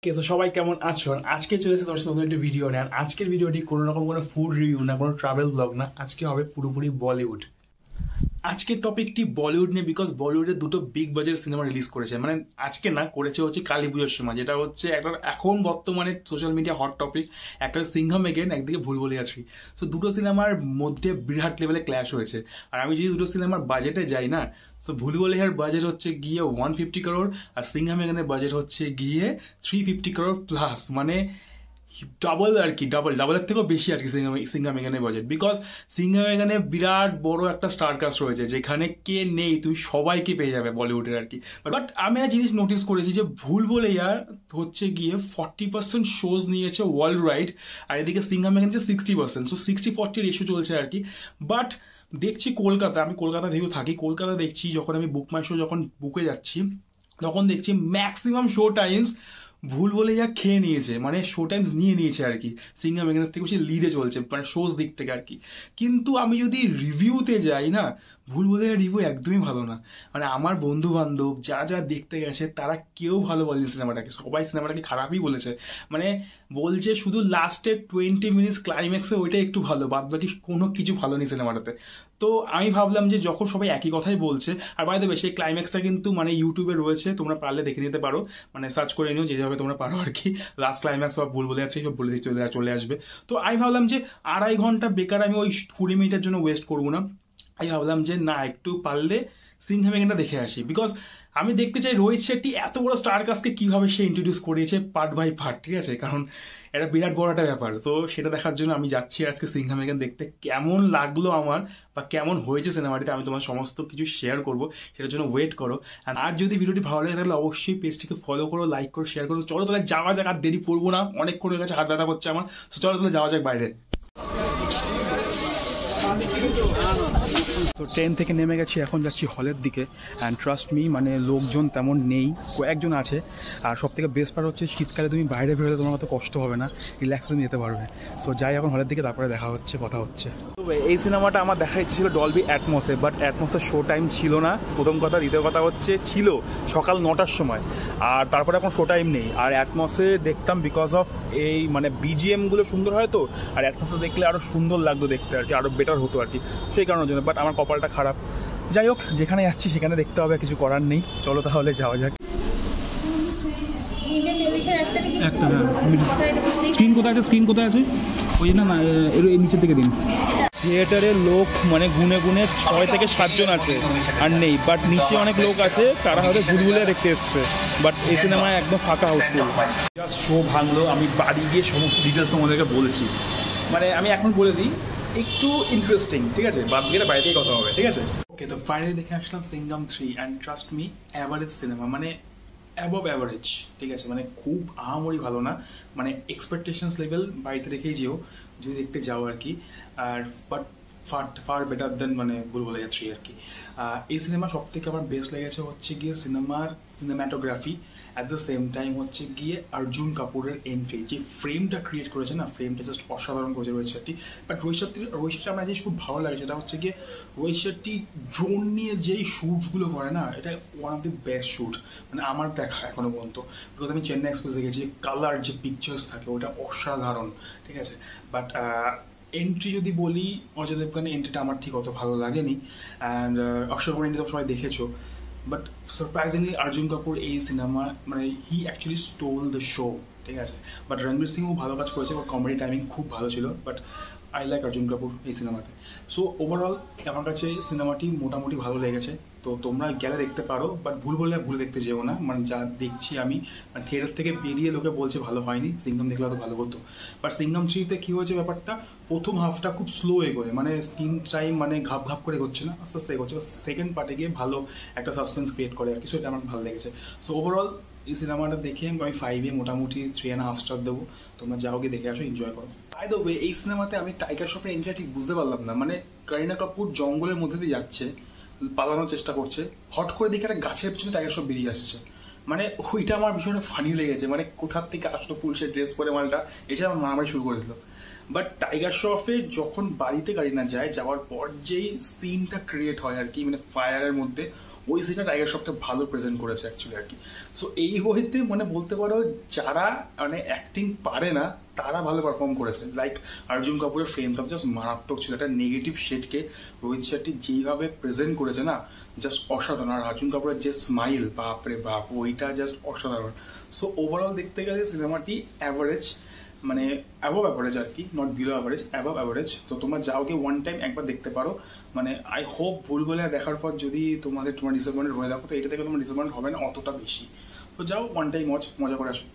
তো সবাই কেমন আছো? আজকে চলে এসেছে তোমার সাথে নতুন একটা ভিডিও নিয়ে। আর আজকের ভিডিওটি কোনো রকম কোনো ফুড রিভিউ না, কোনো ট্রাভেল ব্লগ না, আজকে হবে পুরোপুরি বলিউড। আজকের টপিকটি বলিউড নিয়ে, বিকজ বলিউডে দুটো বিগ বাজেট সিনেমা রিলিজ করেছে, মানে আজকে না, করেছে হচ্ছে কালী পুজোর সময়, যেটা হচ্ছে একটা এখন বর্তমানে সোশ্যাল মিডিয়া হট টপিক। একটা সিংঘম এগেন, একদিকে ভুলভুলাইয়া 3। তো দুটো সিনেমার মধ্যে বিরাট লেভেলে ক্ল্যাশ হয়েছে। আর আমি যদি দুটো সিনেমার বাজেটে যাই না, তো ভুলভুলাইয়ার বাজেট হচ্ছে গিয়ে 150 করোড়, আর সিংঘম এগেনের বাজেট হচ্ছে গিয়ে 350 করোড় প্লাস, মানে ডাবল আর কি, ডাবলের থেকেও বেশি আর কি সিংঘম এখানে বাজেট। বিকজ সিংঘম এখানে বিরাট বড় একটা স্টার কাস্ট রয়েছে, যেখানে কে নেই তুমি সবাইকে পেয়ে যাবে বলিউডের আর কি। বাট আমি একটা জিনিস নোটিস করেছি যে ভুলভুলাইয়া হচ্ছে গিয়ে 40% শোজ নিয়েছে ওয়ার্ল্ড ওয়াইড, আর এদিকে সিংঘম এখানে 60%, সো 60-40 রেশিও চলছে আর কি। বাট দেখছি কলকাতা, আমি কলকাতা থেকেও থাকি, কলকাতা দেখছি যখন আমি বুক মাই শো যখন বুকে যাচ্ছি, তখন দেখছি ম্যাক্সিমাম শো টাইমস ভুলভুলাইয়া খেয়ে নিয়েছে, মানে শো টাইমস নিয়ে নিয়েছে আর কি। সিংঘম এখানের থেকে বেশি লিডে চলছে, মানে শোজ দিক থেকে আর কি। কিন্তু আমি যদি রিভিউতে যাই না, ভুলভুলাইয়া রিভিউ একদমই ভালো না। মানে আমার বন্ধু বান্ধব যা যা দেখতে গেছে তারা কেউ ভালো বলেনি সিনেমাটাকে, সবাই সিনেমাটাকে খারাপই বলেছে। মানে বলছে শুধু লাস্টের 20 মিনিটস ক্লাইম্যাক্সে ওইটা একটু ভালো, বাদ বাকি কোনো কিছু ভালো নেই সিনেমাটাতে। তো আমি ভাবলাম যে যখন সবাই একই কথাই বলছে, আর বাই দ্য ওয়ে সেই ক্লাইম্যাক্সটা কিন্তু মানে ইউটিউবে রয়েছে, তোমরা পারলে দেখে নিতে পারো, মানে সার্চ করে নিও যেভাবে তোমরা পারো আর কি। লাস্ট ক্লাইম্যাক্স বা ভুলভুলাইয়া সব বলে দিয়ে চলে আসবে। তো আমি ভাবলাম যে 2.5 ঘন্টা বেকার আমি ওই 20 মিনিটের জন্য ওয়েস্ট করবো না। আমি ভাবলাম যে না, একটু পারলে সিংঘম এখানটা দেখে আসি। বিকজ আমি দেখতে চাই রোহিত শেট্টি এত বড় স্টার কাস্টকে কিভাবে সে ইন্ট্রোডিউস করিয়েছে পার্ট বাই পার্ট, ঠিক আছে? কারণ এটা বিরাট বড় একটা ব্যাপার। তো সেটা দেখার জন্য আমি যাচ্ছি আজকে সিংঘম এখান দেখতে। কেমন লাগলো আমার বা কেমন হয়েছে সিনেমাটিতে আমি তোমার সমস্ত কিছু শেয়ার করবো, সেটার জন্য ওয়েট করো। আর যদি ভিডিওটি ভালো লাগে তাহলে অবশ্যই পেজটিকে ফলো করো, লাইক করো, শেয়ার করো। চলো তাহলে যাওয়া যাক, আর দেরি করবো না, অনেকক্ষণ হয়ে গেছে, হাত ব্যথা করছে আমার। তো চলো তাহলে যাওয়া যাক বাইরে। তো ট্রেন থেকে নেমে গেছি, এখন যাচ্ছি হলের দিকে। অ্যান্ড ট্রাস্ট মি, মানে লোকজন তেমন নেই, কয়েকজন আছে। আর সব থেকে বেস্ট পার্ট হচ্ছে শীতকালে তুমি বাইরে বেরোলে তোমার অত কষ্ট হবে না, রিল্যাক্সে যেতে পারবে। সো যাই এখন হলের দিকে, তারপরে দেখা হচ্ছে, কথা হচ্ছে। তো এই সিনেমাটা আমার দেখা ইচ্ছে ছিল ডলবি অ্যাটমসে, বাট অ্যাটমসের শো টাইম ছিল না, প্রথম কথা। দ্বিতীয় কথা হচ্ছে ছিল সকাল 9টার সময়, আর তারপরে এখন শো টাইম নেই। আর অ্যাটমসে দেখতাম বিকজ অফ এই মানে বিজিএমগুলো সুন্দর হয় তো, আর অ্যাটমসে দেখলে আরও সুন্দর লাগতো দেখতে আর কি, আরও বেটার হতো আর কি, সেই কারণের জন্য। বাট আমার কপালটা খারাপ। যাই হোক, যেখানে যাচ্ছি সেখানে দেখতে হবে, কিছু করার নেই। চলো তাহলে যাওয়া যাক। স্ক্রিন কোথায় আছে? স্ক্রিন কোথায় আছে? ওই না, এর নিচের দিকে দিন। থিয়েটারে লোক মানে গুনে গুনে 6 থেকে 7 জন আছে, আর নেই। বাট নিচে অনেক লোক আছে, তারা হয়তো ভুলভুলাইয়া দেখতে এসছে। বাট এই সিনেমায় একদম ফাঁকা হাউসফুল। জাস্ট শো ভাঙলো, আমি বাড়ি গিয়ে সমস্ত ডিটেলস তোমাদেরকে বলছি। মানে আমি এখন বলে দিই, একটু ইন্টারেস্টিং, ঠিক আছে? বাদ গেলে বাইরে কথা হবে, ঠিক আছে? ওকে, তো ফাইনালি দেখে আসলাম Singham 3, and trust me, average cinema, মানে অ্যাবভ অ্যাভারেজ, ঠিক আছে? মানে খুব আহামরি ভালো না, মানে এক্সপেকটেশনস লেভেল বাড়িতে রেখেই যেও যদি দেখতে যাও আর কি। আর বাট ফার বেটার দেন মানে ভুলভুলাইয়া 3 আর কি। এই সিনেমা সব থেকে আমার বেস্ট লেগেছে হচ্ছে গিয়ে সিনেমার cinematography, at the same time হচ্ছে গিয়ে অর্জুন কাপুরের এন্ট্রি, যে ফ্রেমটা ক্রিয়েট করেছে না, ফ্রেমটা জাস্ট অসাধারণ করেছে রোহিত শেট্টি। বাট রোহিত শেট্টি আমার জিনিস খুব ভালো লাগে, সেটা হচ্ছে গিয়ে রোহিত শেট্টি ড্রোন নিয়ে যেই শ্যুটসগুলো করে না, এটা one of the best shoot মানে আমার দেখা এখনো পর্যন্ত। বিকজ আমি চেন্নাই এক্সপ্রেস দেখেছি, কালার যে পিকচার্স থাকে ওটা অসাধারণ, ঠিক আছে? বাট এন্ট্রি যদি বলি, অজয় দেবগানের এন্ট্রিটা আমার ঠিক অত ভালো লাগেনি। অ্যান্ড অক্ষয় কুমার এন্ট্রি তো সবাই দেখেছো। বাট সারপ্রাইজিংলি অর্জুন কাপুর এই সিনেমা মানে হি অ্যাকচুয়ালি স্টোল দ্য শো, ঠিক আছে? বাট রণবীর সিংও ভালো কাজ করেছে, বাট কমেডি টাইমিং খুব ভালো ছিল। But I like Arjun Kapoor এই সিনেমাতে। সো ওভারঅল আমার কাছে সিনেমাটি মোটামুটি ভালো লেগেছে। তো তোমরা গেলে দেখতে পারো, বাট ভুলে দেখতে যেও না। মানে যা দেখছি আমি, মানে থিয়েটার থেকে বেরিয়ে লোকে বলছে ভালো হয়নি, সিংঘম দেখলে হয়তো ভালো হতো। বাট সিংঘম 3-তে কি হয়েছে ব্যাপারটা, প্রথম হাফটা খুব স্লো এগোয়, মানে স্ক্রিন টাইম মানে ঘাপ ঘাপ করে এগোচ্ছে না, আস্তে আস্তে এগোচ্ছে। সেকেন্ড পার্টে গিয়ে ভালো একটা সাসপেন্স ক্রিয়েট করে আর কি, সেটা আমার ভালো লেগেছে। সো ওভারঅল এই সিনেমাটা দেখে আমি 5-এ মোটামুটি 3.5 স্টার দেবো। তোমরা যাও গিয়ে দেখে আসো, এনজয় করো। বাই দ্য ওয়ে, এই সিনেমাতে আমি টাইগার শ্রফের এন্ট্রি ঠিক বুঝতে পারলাম না। মানে করিনা কাপুর জঙ্গলের মধ্যে দিয়ে যাচ্ছে, পালানোর চেষ্টা করছে, হট করে দেখে একটা গাছের পিছনে টাইগার শ্রফ বেরিয়ে আসছে। মানে ওইটা আমার ভীষণ ফানি লেগেছে, মানে কোথার থেকে আসলো পুলিশের ড্রেস পরে মালটা, এটা আমার মারামারি শুরু করে দিল। বাট টাইগার শ্রফে যখন বাড়িতে গাড়ি না যায়, যাওয়ার পর যেই সিনটা ক্রিয়েট হয় আর কি, মানে ফায়ারের মধ্যে, ওই সিনটা টাইগার শ্রফকে ভালো প্রেজেন্ট করেছে অ্যাকচুয়ালি আর কি। সো এই বইতে মানে বলতে পারো যারা মানে অ্যাক্টিং পারে না তারা ভালো পারফর্ম করেছে। লাইক অর্জুন কাপুরের ফ্রেমটা জাস্ট মারাত্মক ছিল, একটা নেগেটিভ শেডকে রোহিত শেট্টি যেইভাবে প্রেজেন্ট করেছে না, জাস্ট অসাধারণ। আর অর্জুন কাপুরের যে স্মাইল, বাপরে বাপ, ওইটা জাস্ট অসাধারণ। সো ওভারঅল দেখতে গেলে সিনেমাটি অ্যাভারেজ, মানে অ্যাবভ অ্যাভারেজ আর কি, not below average, above average. তো তোমরা যাও কি ওয়ান টাইম একবার দেখতে পারো। মানে আই হোপ ভুলভুলাইয়া দেখার পর যদি তোমার ডিসঅ্যাপয়েন্টেড হয়ে থাকো, তো এটা থেকে তোমার ডিসঅ্যাপয়েন্ট হবে না অতটা বেশি। তো যাও ওয়ান টাইম মজা করে আসো।